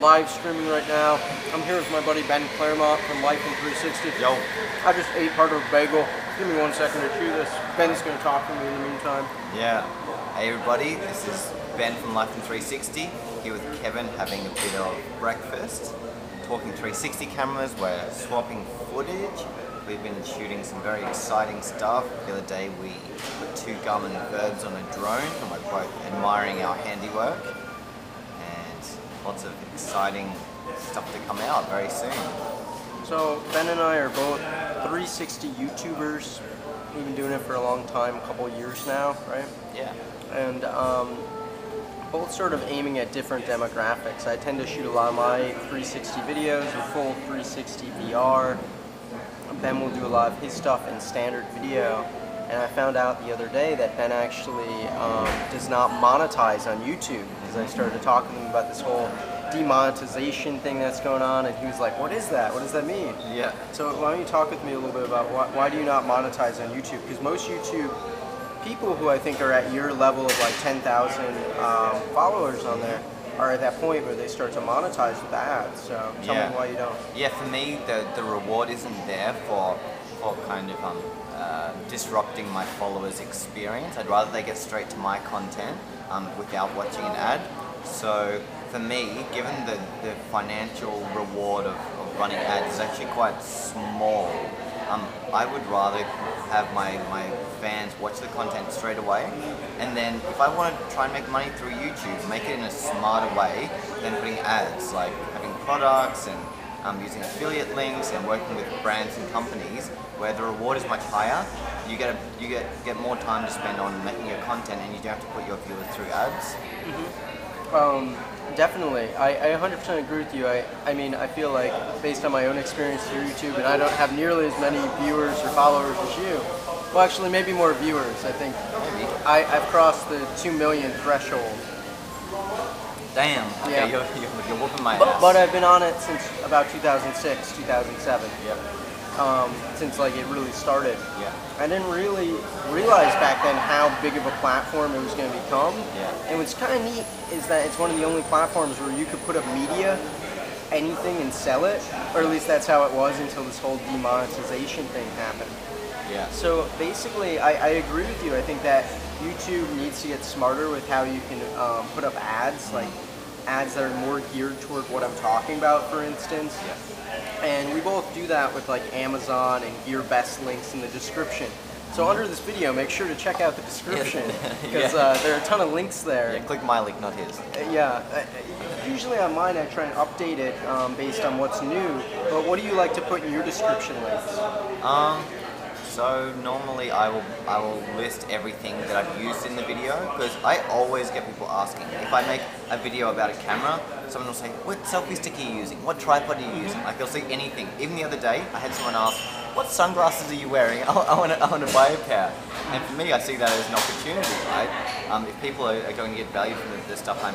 Live streaming right now. I'm here with my buddy Ben Claremont from Life in 360. Yo. I just ate part of a bagel. Give me 1 second to chew this. Ben's going to talk to me in the meantime. Yeah. Hey everybody, this is Ben from Life in 360, here with Kevin having a bit of breakfast, talking 360 cameras, we're swapping footage. We've been shooting some very exciting stuff. The other day we put 2 Garmin verbs on a drone and we're both admiring our handiwork. Lots of exciting stuff to come out very soon. So Ben and I are both 360 YouTubers. We've been doing it for a long time, a couple of years now, right? Yeah. And both sort of aiming at different demographics. I tend to shoot a lot of my 360 videos with full 360 VR. Ben will do a lot of his stuff in standard video. And I found out the other day that Ben actually does not monetize on YouTube, because I started talking to him about this whole demonetization thing that's going on, and he was like, what is that? What does that mean? Yeah. So why don't you talk with me a little bit about why do you not monetize on YouTube? Because most YouTube people who I think are at your level of like 10,000 followers on there are at that point where they start to monetize with ads. So tell me why you don't. Yeah, for me, the reward isn't there for kind of disrupting my followers' experience. I'd rather they get straight to my content without watching an ad. So for me, given the financial reward of running ads is actually quite small, I would rather have my fans watch the content straight away, and then if I want to try and make money through YouTube, make it in a smarter way than putting ads, like having products and using affiliate links and working with brands and companies where the reward is much higher. You get more time to spend on making your content, and you don't have to put your viewers through ads. Definitely. I 100% agree with you. I mean, I feel like based on my own experience through YouTube, and I don't have nearly as many viewers or followers as you. Well, actually, maybe more viewers. I think I've crossed the 2 million threshold. Damn. Okay, yeah. you're whooping my ass. But I've been on it since about 2006, 2007. Yep. Since like it really started. Yeah. I didn't really realize back then how big of a platform it was going to become. Yeah. And what's kind of neat is that it's one of the only platforms where you could put up media, anything, and sell it. Or at least that's how it was until this whole demonetization thing happened. Yeah. So basically, I agree with you. I think that YouTube needs to get smarter with how you can put up ads, like ads that are more geared toward what I'm talking about, for instance. Yeah. And we both do that with like Amazon and your best links in the description. So under this video, make sure to check out the description, because there are a ton of links there. Yeah, click my link, not his. Usually on mine I try and update it based on what's new, but what do you like to put in your description links? So normally I will list everything that I've used in the video, because I always get people asking. If I make a video about a camera, someone will say, what selfie stick are you using? What tripod are you using? Like, they'll say anything. Even the other day, I had someone ask, what sunglasses are you wearing? I want to buy a pair. And for me, I see that as an opportunity, right? If people are going to get value from the stuff I'm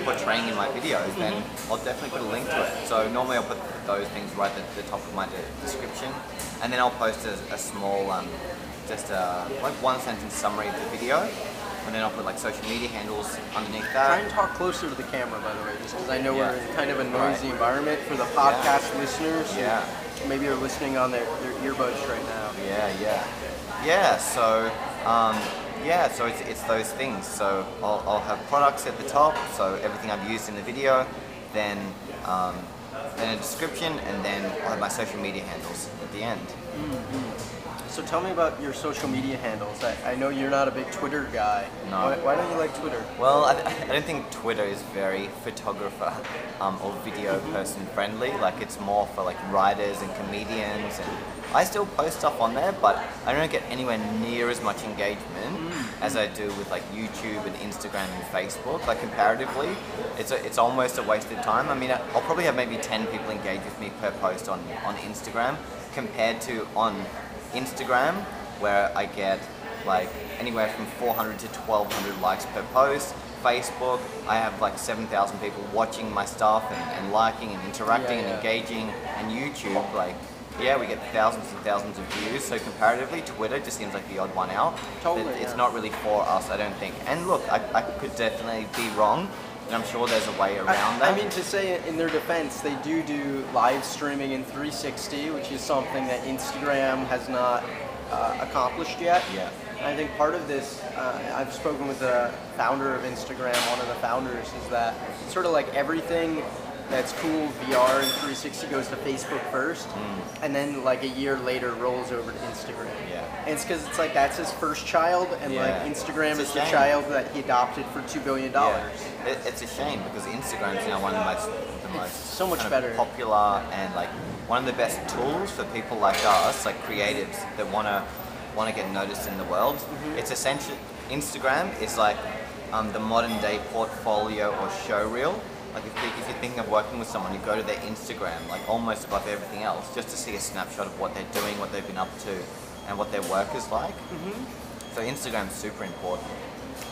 portraying in my videos, then I'll definitely put a link to it. So normally I'll put those things right at the top of my description, and then I'll post a small, like 1-sentence summary of the video, and then I'll put like social media handles underneath that. Try and talk closer to the camera, by the way, just because I know we're in kind of a noisy environment for the podcast listeners. Yeah. Maybe they're listening on their earbuds right now. So it's those things. So I'll have products at the top, so everything I've used in the video, then a description, and then I'll have my social media handles at the end. So tell me about your social media handles. I know you're not a big Twitter guy. No. Why don't you like Twitter? Well, I don't think Twitter is very photographer or video person friendly. Like, it's more for like writers and comedians, and I still post stuff on there, but I don't get anywhere near as much engagement as I do with like YouTube and Instagram and Facebook. Like, comparatively, it's almost a waste of time. I mean, I'll probably have maybe 10 people engage with me per post on Instagram, compared to on Instagram, where I get like anywhere from 400 to 1,200 likes per post. Facebook, I have like 7,000 people watching my stuff and liking and interacting and engaging. And YouTube, like, we get thousands and thousands of views. So comparatively, Twitter just seems like the odd one out. Totally, it's not really for us, I don't think. And look, I could definitely be wrong, and I'm sure there's a way around that. I mean, to say in their defense, they do live streaming in 360, which is something that Instagram has not accomplished yet. Yeah. And I think part of this, I've spoken with the founder of Instagram, one of the founders, is that sort of like everything that's cool VR and 360 goes to Facebook first, and then like a year later rolls over to Instagram. Yeah. And it's because it's like that's his first child, and like Instagram is the child that he adopted for $2 billion. Yeah. It's a shame because Instagram is now one of the most so much better, popular, and like one of the best tools for people like us, like creatives that want to get noticed in the world. It's essentially, Instagram is like the modern day portfolio or show reel. Like if you're thinking of working with someone, you go to their Instagram, like almost above everything else, just to see a snapshot of what they're doing, what they've been up to, and what their work is like. So Instagram's super important.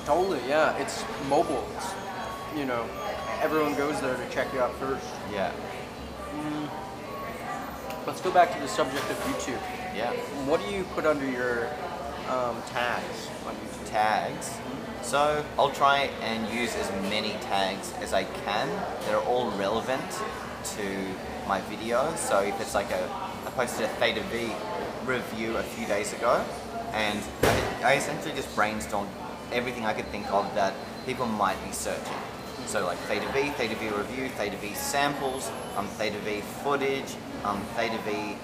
Totally, yeah. It's mobile. It's, you know, everyone goes there to check you out first. Yeah. Let's go back to the subject of YouTube. Yeah. What do you put under your tags on YouTube? Tags. So I'll try and use as many tags as I can that are all relevant to my video. So if it's like I posted a Theta V review a few days ago, and I essentially just brainstormed everything I could think of that people might be searching. So like Theta V review, Theta V samples, Theta V footage, Theta V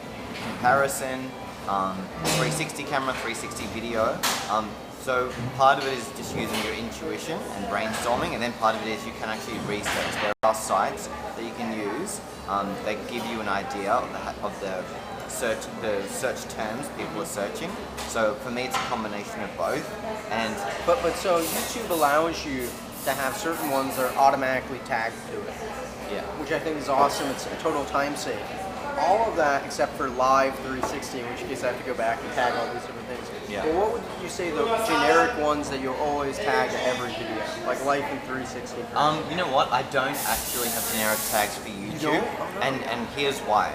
comparison, 360 camera, 360 video. So part of it is just using your intuition and brainstorming, and then part of it is you can actually research. There are sites that you can use that give you an idea of the search terms people are searching. So for me, it's a combination of both. And but so YouTube allows you to have certain ones that are automatically tagged to it. Yeah. Which I think is awesome. It's a total time save. All of that except for live 360, in which case I have to go back and tag all these different things. Yeah. But what would you say the generic ones that you'll always tag to every video, like life in 360? You know what? I don't actually have generic tags for YouTube, and here's why.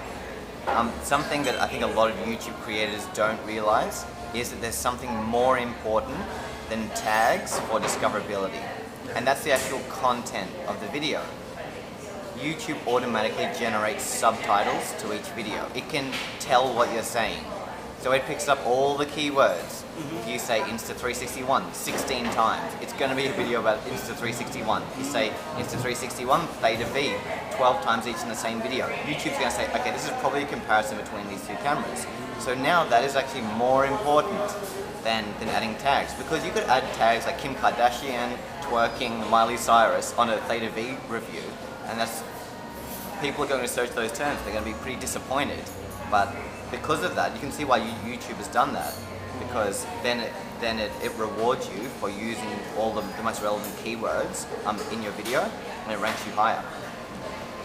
Something that I think a lot of YouTube creators don't realize is that there's something more important than tags for discoverability, and that's the actual content of the video. YouTube automatically generates subtitles to each video. It can tell what you're saying. So it picks up all the keywords. If you say Insta361 16 times, it's going to be a video about Insta361. If you say Insta361 Theta V 12 times each in the same video, YouTube's going to say, okay, this is probably a comparison between these two cameras. So now that is actually more important than adding tags, because you could add tags like Kim Kardashian, twerking, Miley Cyrus on a Theta V review, and that's, people are going to search those terms. They're going to be pretty disappointed. But because of that, you can see why YouTube has done that, because then it rewards you for using all the most relevant keywords in your video, and it ranks you higher.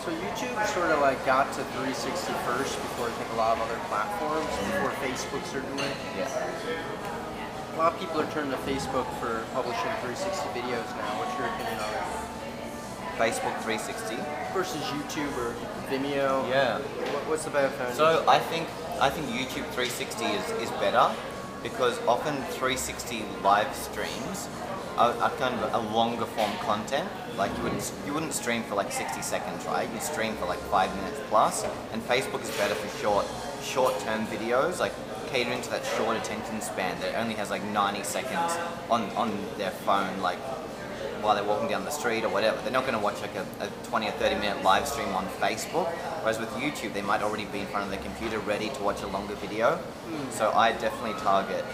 So YouTube sort of like got to 360 first before I think a lot of other platforms, before Facebook certainly. Yeah. A lot of people are turning to Facebook for publishing 360 videos now. What's your opinion on it? Facebook 360 versus YouTube or Vimeo? Yeah. What's the benefit? So I think YouTube 360 is better, because often 360 live streams are kind of a longer form content. Like you wouldn't stream for like 60 seconds, right? You'd stream for like 5 minutes plus. And Facebook is better for short-term videos, like catering to that short attention span that only has like 90 seconds on their phone, like while they're walking down the street or whatever. They're not going to watch like a 20 or 30 minute live stream on Facebook, whereas with YouTube they might already be in front of their computer ready to watch a longer video. So I definitely target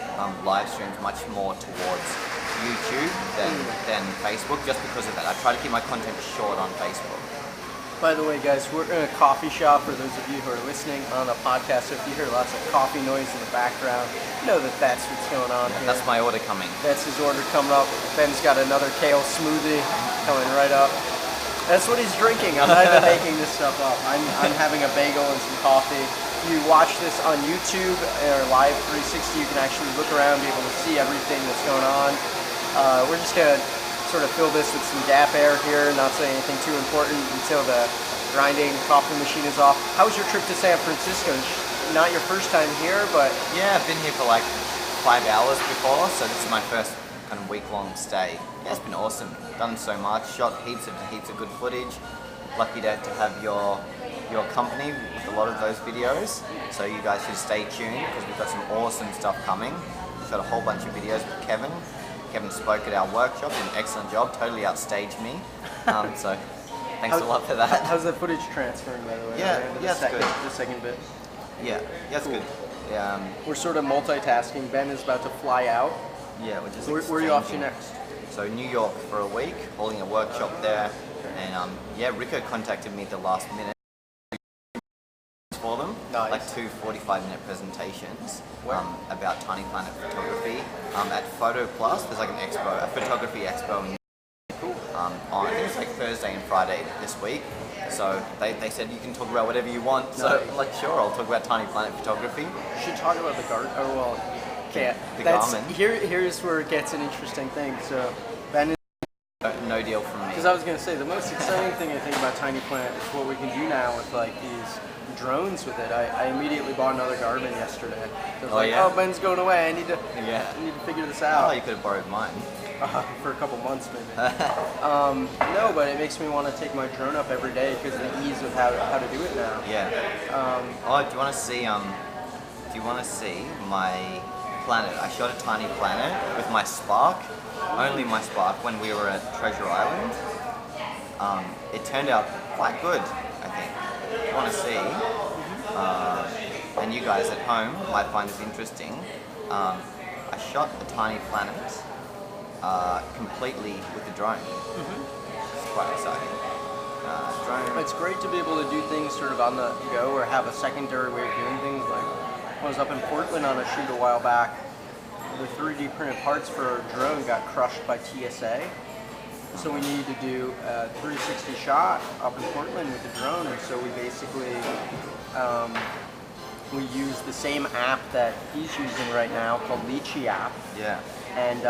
live streams much more towards YouTube than Facebook, just because of that. I try to keep my content short on Facebook. By the way, guys, we're in a coffee shop for those of you who are listening on a podcast. So if you hear lots of coffee noise in the background, you know that's what's going on here. That's my order coming. That's his order coming up. Ben's got another kale smoothie coming right up. That's what he's drinking. I'm not even making this stuff up. I'm having a bagel and some coffee. If you watch this on YouTube or Live 360, you can actually look around and be able to see everything that's going on. We're just going to sort of fill this with some gap air here, not say anything too important until the grinding coffee machine is off. How was your trip to San Francisco? Not your first time here, but... Yeah, I've been here for like 5 hours before, so this is my first kind of week-long stay. Yeah, it's been awesome. Done so much, shot heaps of good footage. Lucky to have your company with a lot of those videos. So you guys should stay tuned because we've got some awesome stuff coming. Shot a whole bunch of videos with Kevin. Kevin spoke at our workshop, did an excellent job, totally outstaged me. So thanks a lot for that. How's the footage transferring, by the way? Yeah, it's good. The second bit. Yeah, it's Cool. good. Yeah, We're sort of multitasking. Ben is about to fly out. yeah, we're just Where are you off to exchanging. next? So New York for a week, holding a workshop there, and yeah, Rico contacted me at the last minute for them, Nice. like two 45-minute presentations Where? about Tiny Planet photography at Photo Plus. There's like an expo, a photography expo in Cool. on I think it's like Thursday and Friday this week. So they said you can talk about whatever you want. So Nice. I'm like, sure, I'll talk about Tiny Planet photography. You should talk about the Garmin. Oh well, okay. The That's Garmin. here's where it gets an interesting thing. So Ben is, No deal from me. because I was gonna say the most exciting thing I think about Tiny Planet is what we can do now with like these drones with it. I immediately bought another Garmin yesterday. So I was like, yeah? oh, Ben's going away. I need to Yeah. figure this Oh, out you could have borrowed mine. for a couple months maybe. No, but it makes me want to take my drone up every day because of the ease of how to do it now. Yeah. Oh, do you want to see? Do you want to see my planet? I shot a tiny planet with my Spark, only my Spark, when we were at Treasure Island. It turned out quite good, I think. If you want to see, and you guys at home might find this interesting. I shot a tiny planet completely with the drone. It's quite exciting. Drone. It's great to be able to do things sort of on the go or have a secondary way of doing things. Like I was up in Portland on a shoot a while back. The 3D printed parts for our drone got crushed by TSA. So we needed to do a 360 shot up in Portland with the drone, and so we basically we use the same app that he's using right now called Lychee app. Yeah. And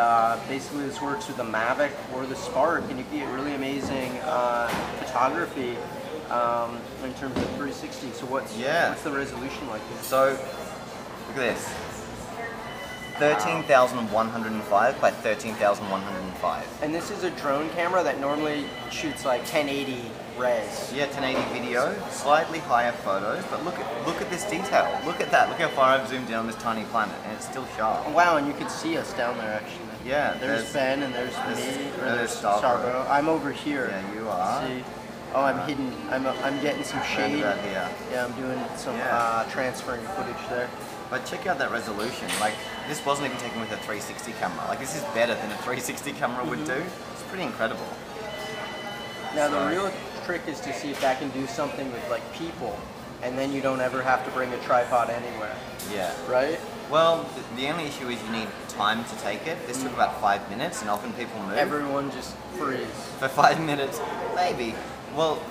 basically this works with the Mavic or the Spark, and you can get really amazing photography in terms of 360. So what's the resolution like this? So look at this. 13,105 by 13,105. And this is a drone camera that normally shoots like 1080 res. Yeah, 1080 video, slightly higher photos, but look at this detail. Look at that. Look how far I've zoomed in on this tiny planet, and it's still sharp. Wow, and you can see us down there actually. Yeah, There's Ben and there's me. Or there's Starbo. I'm over here. Yeah, you are. See? Oh, I'm hidden. I'm getting some shade. Right here. Yeah, I'm doing some transferring footage there. But check out that resolution. Like, this wasn't even taken with a 360 camera. Like, this is better than a 360 camera would do. It's pretty incredible. Now the real trick is to see if that can do something with like people, and then you don't ever have to bring a tripod anywhere. Yeah. Right? Well, the only issue is you need time to take it. This took about 5 minutes, and often people move. Everyone just freeze. For 5 minutes, maybe. Well,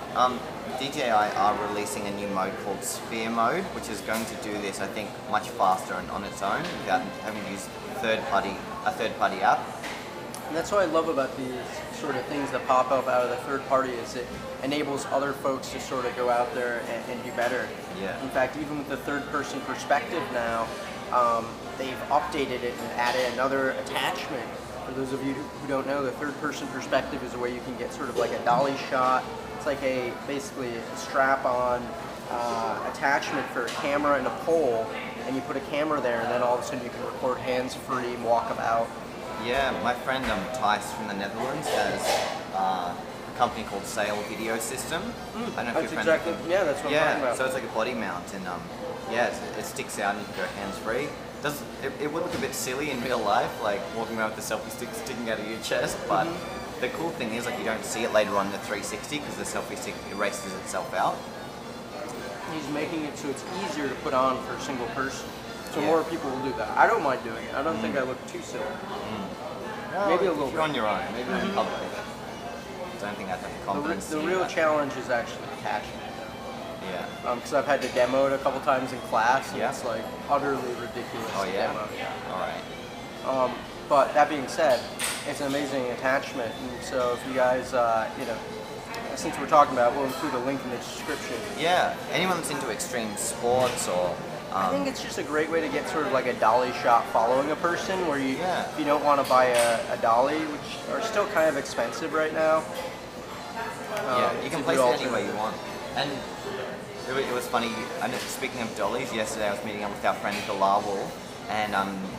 DJI are releasing a new mode called Sphere Mode, which is going to do this, I think, much faster and on its own without having to use a third-party app. And that's what I love about these sort of things that pop up out of the third party is it enables other folks to sort of go out there and do better. Yeah. In fact, even with the third-person perspective now, they've updated it and added another attachment. For those of you who don't know, the third-person perspective is a way you can get sort of like a dolly shot. It's like basically a strap-on attachment for a camera and a pole, and you put a camera there, and then all of a sudden you can record hands-free and walk about. Yeah, my friend Thijs from the Netherlands has a company called Sail Video System. I don't know if you're friends with him. Yeah, that's what I'm talking about. So it's like a body mount, and it sticks out and you can go hands-free. It would look a bit silly in real life, like walking around with the selfie stick sticking out of your chest, but the cool thing is like you don't see it later on in the 360 because the selfie stick erases itself out. He's making it so it's easier to put on for a single person. So more people will do that. I don't mind doing it. I don't think I look too silly. Well, Maybe a little if you're bit. on your own, maybe in public. I don't think I'd have the confidence. The real challenge is actually attaching it. Yeah. Because I've had to demo it a couple times in class, and Yeah. it's like utterly ridiculous Oh to yeah. demo. All right. But that being said, it's an amazing attachment, and so if you guys, since we're talking about it, we'll include a link in the description. Yeah. Anyone that's into extreme sports or I think it's just a great way to get sort of like a dolly shot following a person, where you, Yeah. if you don't want to buy a dolly, which are still kind of expensive right now. Yeah, you it's can a place good it any way you alternative. want. And it was funny. Speaking of dollies, yesterday I was meeting up with our friend Bilawal, and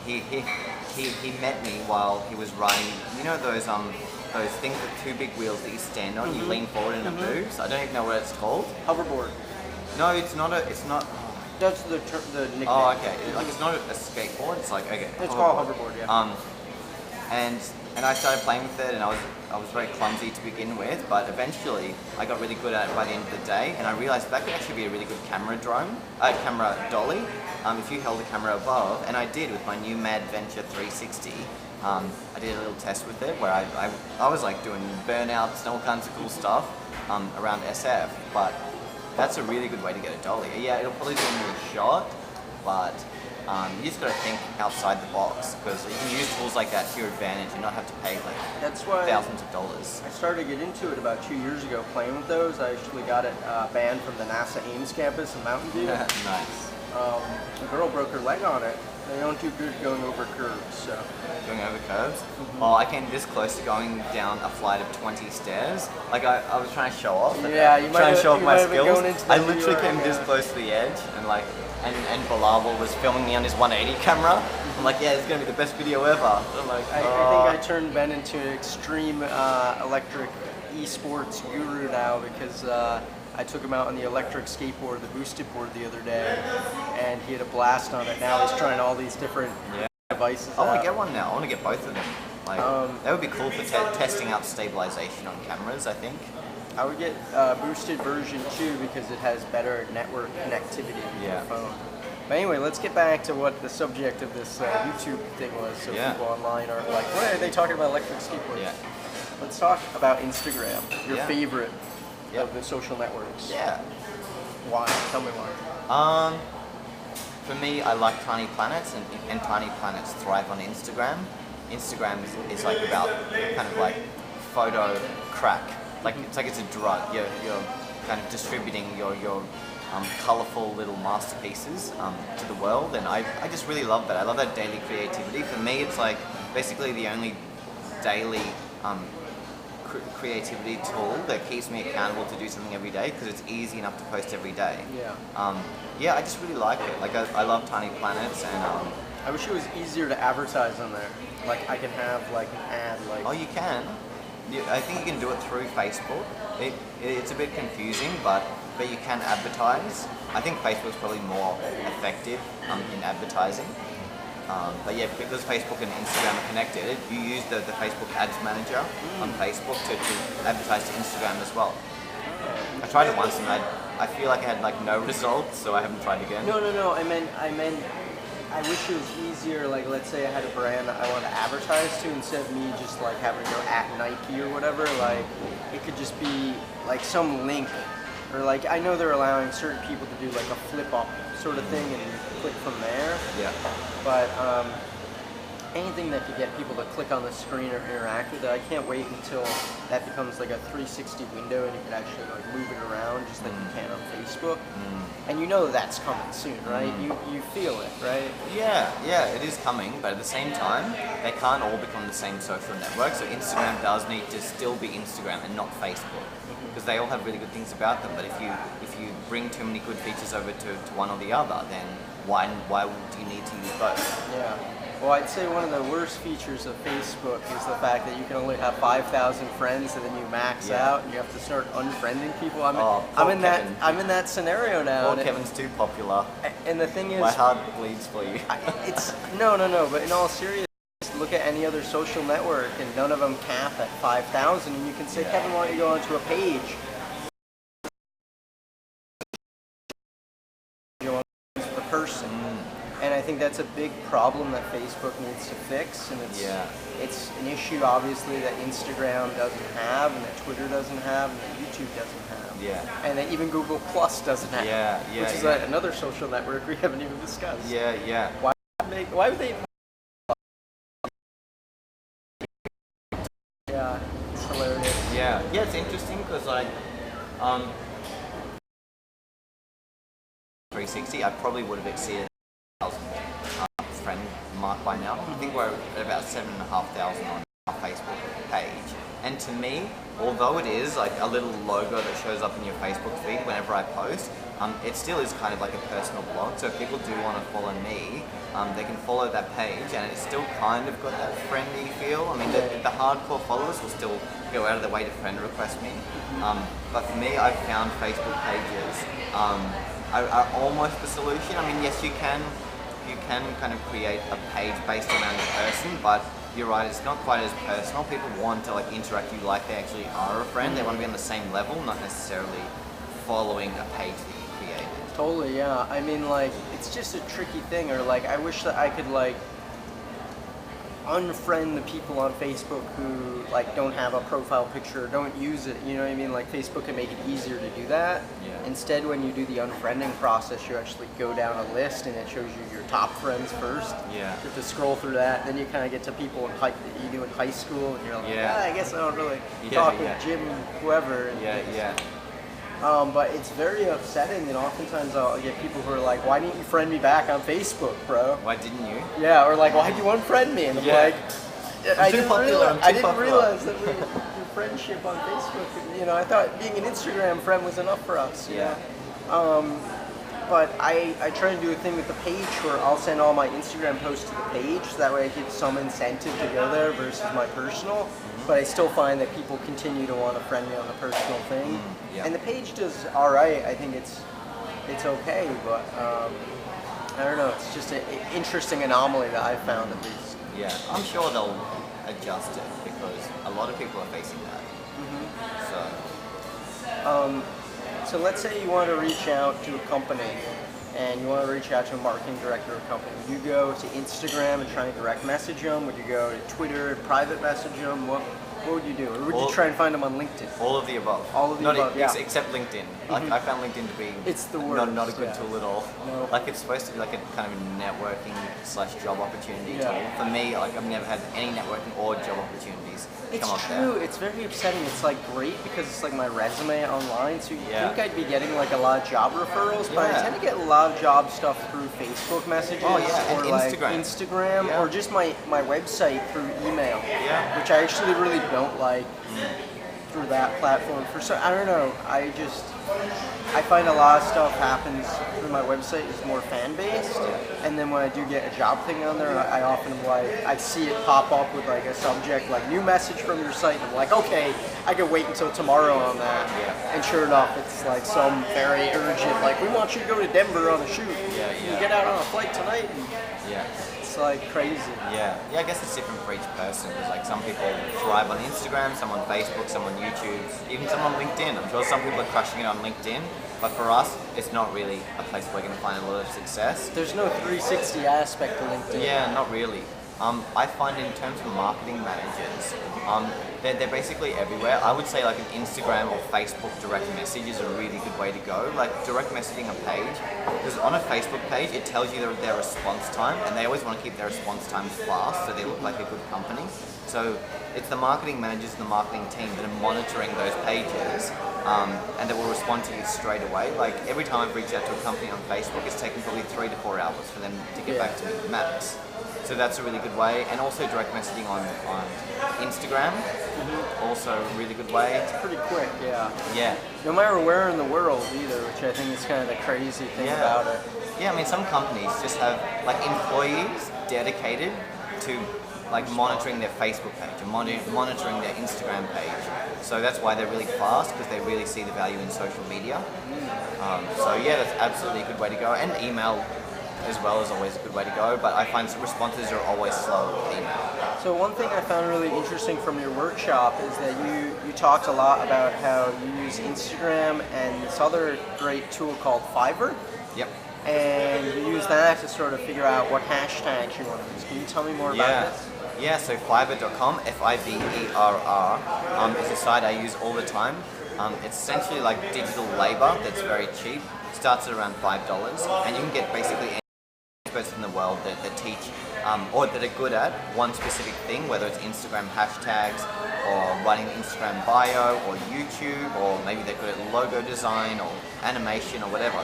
he met me while he was riding. You know those things with two big wheels that you stand on. You lean forward and it moves. I don't even know what it's called. Hoverboard. No, it's not. It's not. That's the nickname. Oh, okay. Like it's not a skateboard. It's like okay. It's called hoverboard, yeah. And I started playing with it, and I was very clumsy to begin with, but eventually I got really good at it by the end of the day, and I realized that could actually be a really good camera dolly, if you held the camera above, and I did with my new Mad Venture 360. I did a little test with it where I was like doing burnouts and all kinds of cool stuff around SF, but that's a really good way to get a dolly. Yeah, it'll probably do me a shot, but you just got to think outside the box, because you can use tools like that to your advantage and not have to pay like That's why thousands of dollars. I started to get into it about 2 years ago, playing with those. I actually got it banned from the NASA Ames campus in Mountain View. Nice. A girl broke her leg on it. They don't do good going over curves, so. Going over curves? Oh, I came this close to going down a flight of 20 stairs. Like I was trying to show off. Yeah, you might trying to show off you my might have been skills. going into the I literally VR, came this yeah. close to the edge, and like, and Bilawal was filming me on his 180 camera. I'm like, yeah, it's gonna be the best video ever. I'm like, I think I turned Ben into an extreme electric esports guru now, because I took him out on the electric skateboard, the boosted board, the other day, and he had a blast on it. Now he's trying all these different devices I want out. to get one now. I want to get both of them. Like, that would be cool for testing out stabilization on cameras, I think. I would get boosted version 2 because it has better network connectivity with your phone. But anyway, let's get back to what the subject of this YouTube thing was, so people online aren't like, what are they talking about electric skateboards? Yeah. Let's talk about Instagram, your Yeah. favorite Yeah. of the social networks. Yeah. Why? Tell me why. For me, I like Tiny Planets, and Tiny Planets thrive on Instagram. Instagram is like about kind of like photo crack. Like it's a drug. You're kind of distributing your colorful little masterpieces to the world, and I just really love that. I love that daily creativity. For me, it's like basically the only daily creativity tool that keeps me accountable to do something every day, because it's easy enough to post every day. Yeah. I just really like it. Like I love Tiny Planets, and I wish it was easier to advertise on there. Like I can have like an ad, like. oh, you can. I think you can do it through Facebook. It's a bit confusing, but you can advertise. I think Facebook's probably more effective in advertising. But yeah, because Facebook and Instagram are connected, you use the Facebook Ads Manager on Facebook to advertise to Instagram as well. I tried it once and I feel like I had like no results, so I haven't tried again. No. I meant. I wish it was easier. Like, let's say I had a brand that I wanted to advertise to, instead of me just like having to go at Nike or whatever. Like, it could just be like some link, or like I know they're allowing certain people to do like a flip up sort of thing and click from there. Yeah. But anything that could get people to click on the screen or interact with it, I can't wait until that becomes like a 360 window and you can actually like move it around just like you can on Facebook. And you know that's coming soon, right? You feel it, right? Yeah, it is coming, but at the same time, they can't all become the same social network, so Instagram does need to still be Instagram and not Facebook, because they all have really good things about them, but if you bring too many good features over to one or the other, then why do you need to use both? Yeah. Well, I'd say one of the worst features of Facebook is the fact that you can only have 5,000 friends, and then you max out, and you have to start unfriending people. I'm in that scenario now. Poor Kevin's too popular. And the thing is, my heart bleeds for you. it's no. But in all seriousness, look at any other social network, and none of them cap at 5,000. And you can say, Kevin, why don't you go onto a page? The person. And I think that's a big problem that Facebook needs to fix, and it's an issue obviously that Instagram doesn't have, and that Twitter doesn't have, and that YouTube doesn't have, and that even Google Plus doesn't have, which is another social network we haven't even discussed. Why would they? Yeah, it's hilarious. Yeah, it's interesting because like 360 360, I probably would have exceeded 1,000 friend mark by now. I think we're at about 7,500 on our Facebook page. And to me, although it is like a little logo that shows up in your Facebook feed whenever I post, it still is kind of like a personal blog. So if people do want to follow me, they can follow that page, and it's still kind of got that friendly feel. I mean, the hardcore followers will still go out of their way to friend request me. But for me, I've found Facebook pages are almost the solution. I mean, yes, you can kind of create a page based around the person, but you're right, it's not quite as personal. People want to like interact with you like they actually are a friend. They want to be on the same level, not necessarily following a page that you created. Totally, yeah. I mean, like, it's just a tricky thing, or like, I wish that I could like unfriend the people on Facebook who like don't have a profile picture, don't use it, you know what I mean? Like, Facebook can make it easier to do that. Yeah. Instead, when you do the unfriending process, you actually go down a list and it shows you your top friends first. Yeah. You have to scroll through that, then you kind of get to people in that you do in high school, and you're like, I guess I don't really talk with Jim, whoever. And but it's very upsetting, and oftentimes I'll get people who are like, why didn't you friend me back on Facebook, bro? Why didn't you? Yeah, or like, why'd you unfriend me? And I'm like, I didn't realize that we do friendship on Facebook. You know, I thought being an Instagram friend was enough for us. Yeah. But I try to do a thing with the page where I'll send all my Instagram posts to the page, so that way I get some incentive to go there versus my personal. But I still find that people continue to want to friend me on the personal thing. And the page does all right. I think it's okay, but I don't know. It's just an interesting anomaly that I've found, at least. Yeah, I'm sure they'll adjust it because a lot of people are facing that. So let's say you want to reach out to a company and you want to reach out to a marketing director of a company. Would you go to Instagram and try and direct message them? Would you go to Twitter and private message them? What would you do? Or would you try and find them on LinkedIn? All of the above. All of the above, except LinkedIn. Like, I found LinkedIn to be it's the worst, not a good tool at all. No. Like, it's supposed to be like a kind of networking / job opportunity tool. For me, like, I've never had any networking or job opportunities come up there. It's true. It's very upsetting. It's like great because it's like my resume online, so you think I'd be getting like a lot of job referrals, but I tend to get a lot of job stuff through Facebook messages or and like Instagram or just my website through email, which I actually really don't like through that platform. I don't know. I find a lot of stuff happens through my website is more fan based, and then when I do get a job thing on there, I often I see it pop up with like a subject like new message from your site, and I'm like, okay, I can wait until tomorrow on that. And sure enough, it's like some very urgent, like, we want you to go to Denver on a shoot. Can you get out on a flight tonight? And it's like crazy. I guess it's different for each person because like some people thrive on Instagram, some on Facebook, some on YouTube, even some on LinkedIn. I'm sure some people are crushing it on LinkedIn, but for us, it's not really a place where we're going to find a lot of success. There's no 360 aspect to LinkedIn. Yeah, not really. I find in terms of marketing managers, they're basically everywhere. I would say like an Instagram or Facebook direct message is a really good way to go. Like direct messaging a page, because on a Facebook page, it tells you their response time, and they always want to keep their response times fast so they look like a good company. So it's the marketing managers and the marketing team that are monitoring those pages, and that will respond to you straight away. Like every time I've reached out to a company on Facebook, it's taken probably 3 to 4 hours for them to get back to me, max. So that's a really good way, and also direct messaging on Instagram, also a really good way. It's pretty quick, Yeah. No matter where in the world either, which I think is kind of the crazy thing about it. Yeah, I mean some companies just have like employees dedicated to like monitoring their Facebook page and monitoring their Instagram page. So that's why they're really fast, because they really see the value in social media. So yeah, that's absolutely a good way to go, and email as well is always a good way to go, but I find responses are always slow with email. So one thing I found really interesting from your workshop is that you talked a lot about how you use Instagram and this other great tool called Fiverr. Yep. And you use that to sort of figure out what hashtags you want to use. Can you tell me more about this? Yeah, so Fiverr.com, Fiverr, is a site I use all the time. It's essentially like digital labor that's very cheap. Starts at around $5, and you can get basically any experts in the world that teach or that are good at one specific thing, whether it's Instagram hashtags or writing an Instagram bio or YouTube, or maybe they're good at logo design or animation or whatever.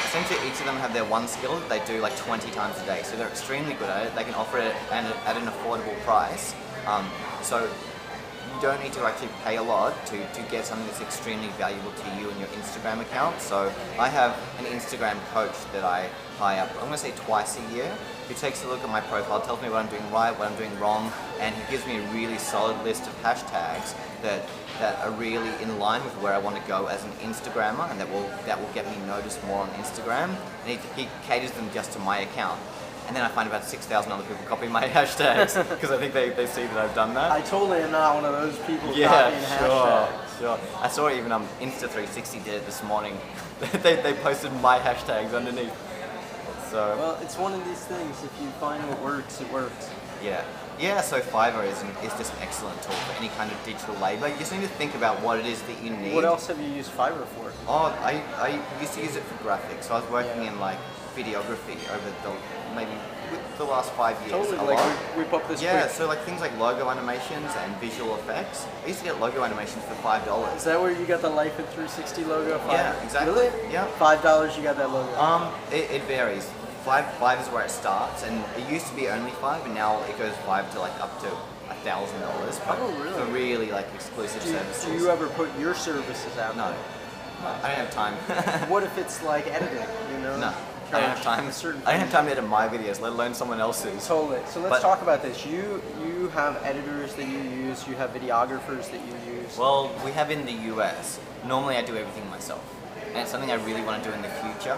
essentially each of them have their one skill that they do like 20 times a day. So they're extremely good at it. They can offer it at an affordable price. So you don't need to actually pay a lot to get something that's extremely valuable to you and your Instagram account. So I have an Instagram coach that I hire up, I'm going to say twice a year, who takes a look at my profile, tells me what I'm doing right, what I'm doing wrong, and he gives me a really solid list of hashtags that are really in line with where I want to go as an Instagrammer, and that will get me noticed more on Instagram. And he caters them just to my account. And then I find about 6,000 other people copying my hashtags because I think they see that I've done that. I totally am not one of those people Yeah, copying hashtags. sure. I saw even Insta360 did it this morning. they posted my hashtags underneath. So Well, it's one of these things. If you find what works, it works. yeah. So Fiverr is just an excellent tool for any kind of digital labor. You just need to think about what it is that you need. What else have you used Fiverr for? Oh, I used to use it for graphics. So I was working in like videography over the last 5 years. Totally, a like lot. whip up this Yeah, quick. so like things like logo animations and visual effects. I used to get logo animations for $5. Is that where you got the Life at 360 logo? Yeah, exactly. Really? Yeah. $5 you got that logo? It varies. Five is where it starts, and it used to be only $5, and now it goes $5 to like up to $1,000. But Oh, really? for really like exclusive services. Do you ever put your services out? No, I don't have time. What if it's like editing? You know? No, I don't have time. I don't have time to edit my videos, let alone someone else's. Totally. So let's But- talk about this. You have editors that you use. You have videographers that you use. Well, we have in the US. Normally I do everything myself. And it's something I really want to do in the future.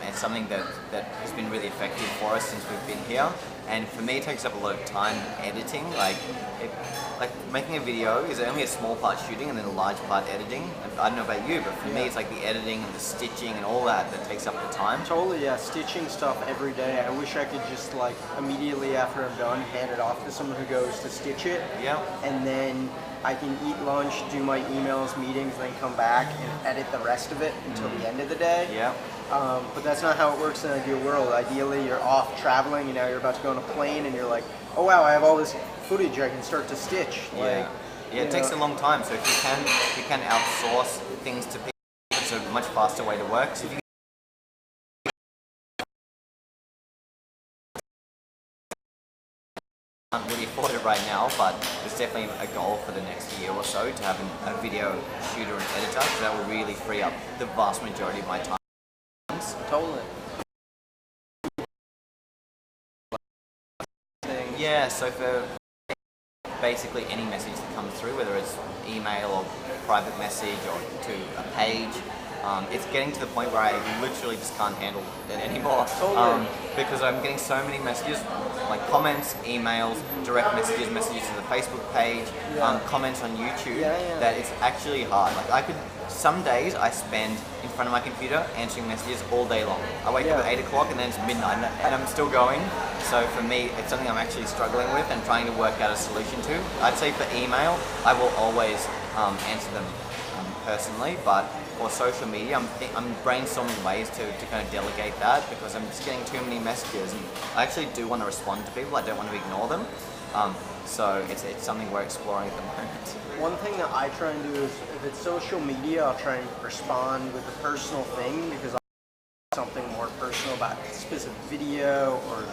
It's something that has been really effective for us since we've been here. And for me, it takes up a lot of time editing. Like making a video is only a small part shooting and then a large part editing. I don't know about you, but for me, it's like the editing and the stitching and all that takes up the time. Totally, yeah. Stitching stuff every day. I wish I could just like immediately after I'm done, hand it off to someone who goes to stitch it. Yeah. And then I can eat lunch, do my emails, meetings, then come back and edit the rest of it until the end of the day. Yeah. But that's not how it works in an ideal world. Ideally, you're off traveling, you know, you're about to go on a plane, and you're like, oh wow, I have all this footage I can start to stitch. Like, Yeah, it takes a long time. So if you can outsource things to people, it's a much faster way to work. So if you can't really afford it right now, but it's definitely a goal for the next year or so to have a video shooter and editor, because that will really free up the vast majority of my time. totally. Yeah, so for basically any message that comes through, whether it's email or private message or to a page, it's getting to the point where I literally just can't handle it anymore. Totally. Because I'm getting so many messages, like comments, emails, direct messages, messages to the Facebook page, comments on YouTube, that it's actually hard. Like some days I spend in front of my computer answering messages all day long. I wake up at 8 o'clock and then it's midnight and I'm still going. So for me, it's something I'm actually struggling with and trying to work out a solution to. I'd say for email, I will always answer them personally, but for social media, I'm brainstorming ways to kind of delegate that, because I'm just getting too many messages, and I actually do want to respond to people. I don't want to ignore them. So it's something we're exploring at the moment. One thing that I try and do is, if it's social media, I'll try and respond with a personal thing, because I'll something more personal about a specific video or